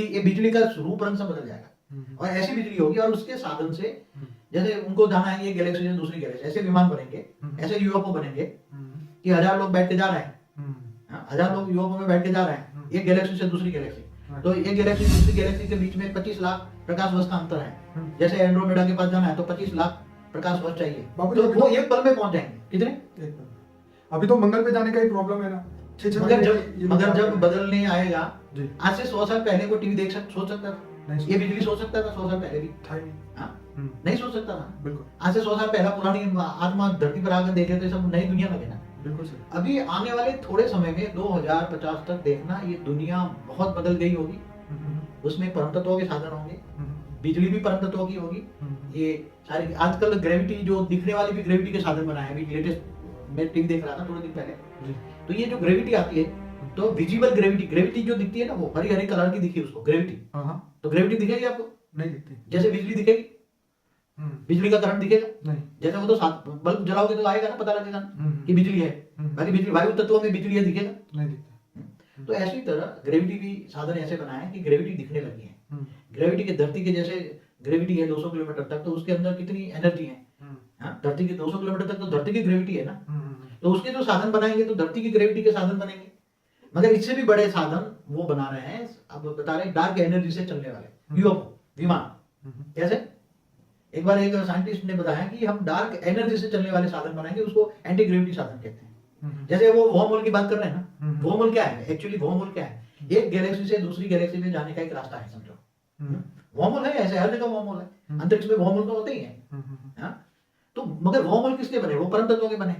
ये बिजली का रूप रंग से बदल जाएगा और ऐसी बिजली होगी और उसके साधन से जैसे उनको जाना है ये गैलेक्सी से दूसरी गैलेक्सी, ऐसे विमान बनेंगे, ऐसे यूएफओ बनेंगे कि 1000 लोग बैठ के जा रहे हैं, 1000 लोग यूएफओ में बैठ के जा रहे हैं एक गैलेक्सी से दूसरी गैलेक्सी। तो एक गैलेक्सी दूसरी गैलेक्सी के बीच में 25 लाख प्रकाश वर्ष का अंतर है। जैसे एंड्रोमेडा के पास जाना है तो 25 लाख प्रकाश वर्ष चाहिए, तो वो एक पल में पहुंच जाएंगे। कितने? एक पल। अभी तो मंगल पे जाने का ही प्रॉब्लम है ना। मगर जब बदलने आएगा, जी। आज से 100 साल पहले कोई टीवी सोच सकता था? ये बिजली सोच सकता था 100 साल पहले भी? था ही नहीं। नहीं सोच सकता था। बिल्कुल। आज से 100 साल पहला पुरानी आत्मा धरती पर आकर देखे तो सब नई दुनिया लगे ना। बिल्कुल सही। अभी आने वाले थोड़े समय में 2050 तक देखना ये दुनिया बहुत बदल गई होगी। उसमें परम तत्वों के साधन होंगे, बिजली भी परम तत्वों की होगी। ये सारी आजकल ग्रेविटी जो दिखने वाली भी ग्रेविटी के साधन बनाए हैं। अभी लेटेस्ट मैं टीवी देख रहा था थोड़े दिन पहले, तो ये जो ग्रेविटी आती है तो विजिबल ग्रेविटी जो दिखती है ना वो हरी हरी कलर की दिखी उसको ग्रेविटी। तो ग्रेविटी दिखेगी आपको? नहीं दिखती। जैसे बिजली दिखेगी, बिजली का करंट दिखेगा नहीं। जैसे वो तो बल्ब जलाओगे तो आएगा ना, पता लगेगा कि बिजली है। बाकी बिजली वायु तत्वों में बिजली है दिखेगा नहीं दिखता। तो ऐसी तरह ग्रेविटी भी साधन ऐसे बनाए हैं कि ग्रेविटी दिखने लगी है। ग्रेविटी के धरती के जैसे ग्रेविटी है 200 किलोमीटर तक, तो उसके अंदर कितनी एनर्जी है। धरती के 200 किलोमीटर तक तो धरती की ग्रेविटी है ना, तो उसके जो साधन बनाएंगे तो धरती की ग्रेविटी के साधन बनेंगे। मगर इससे भी बड़े साधन वो बना रहे हैं, अब बता रहे हैं डार्क एनर्जी से चलने वाले यूएफओ विमान। कैसे? एक बार एक साइंटिस्ट ने बताया कि हम डार्क एनर्जी से चलने वाले साधन बनाएंगे, उसको एंटी ग्रेविटी साधन कहते हैं। जैसे वो वर्महोल की बात कर रहे हैं ना, वर्महोल क्या है एक्चुअली? वर्महोल क्या है? एक गैलेक्सी से दूसरी गैलेक्सी में जाने का एक रास्ता है, समझो। वर्महोल है, ऐसे हर जगह वर्महोल है, अंतरिक्ष में वर्महोल तो होते ही है। तो मगर वर्महोल किसके बने? वो परम तत्वों के बने।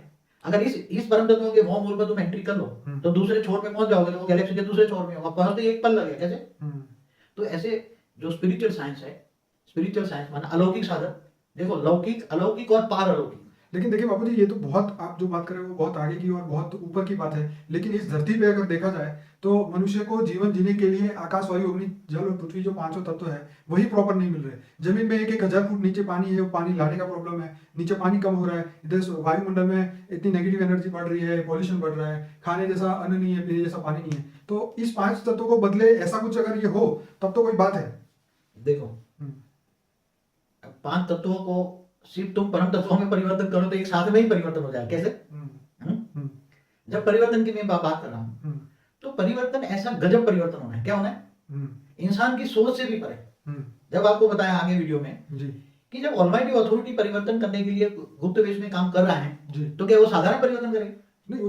अगर इस परम तत्वों के वर्महोल पर तुम एंट्री कर लो तो दूसरे छोर पे पहुंच जाओगे, तो वो गैलेक्सी के दूसरे छोर में होगा, पहुंचते एक पल लगेगा। कैसे? तो ऐसे जो स्पिरिचुअल साइंस है, स्पिरिचुअल साइंस माना अलौकिक साधन, देखो लौकिक, अलौकिक और पार अलौकिक। लेकिन देखिए बाबू जी, ये तो बहुत आप जो बात कर रहे हो वो बहुत आगे की और बहुत ऊपर की बात है। लेकिन इस धरती पे अगर देखा जाए तो मनुष्य को जीवन जीने के लिए आकाश, वायु, अग्नि, जल और पृथ्वी जो पांचों तत्व है वही प्रॉपर नहीं मिल रहे। जमीन में 1,000 फुट नीचे पानी है, वो पानी लाने का प्रॉब्लम है, नीचे पानी कम हो रहा है, इधर वायुमंडल में इतनी नेगेटिव एनर्जी बढ़ रही है, पॉल्यूशन बढ़ रहा है, खाने जैसा अन्न नहीं है, पीने जैसा पानी नहीं है। तो इस 5 तत्वों को बदले ऐसा कुछ अगर ये हो तब तो कोई बात है। देखो 5 तत्वों को सिर्फ तुम परम तत्वों में परिवर्तन करो तो एक साथ में ही परिवर्तन हो जाएगा। कैसे? जब परिवर्तन की मैं बात कर रहा हूं तो परिवर्तन ऐसा गजब परिवर्तन होना है। क्या होना है? इंसान की सोच से भी परे। जब आपको बताया आगे वीडियो में कि जब ऑलमाइटी अथॉरिटी परिवर्तन करने के लिए गुप्त वेश में काम कर रहा है तो क्या वो साधारण परिवर्तन करेगा?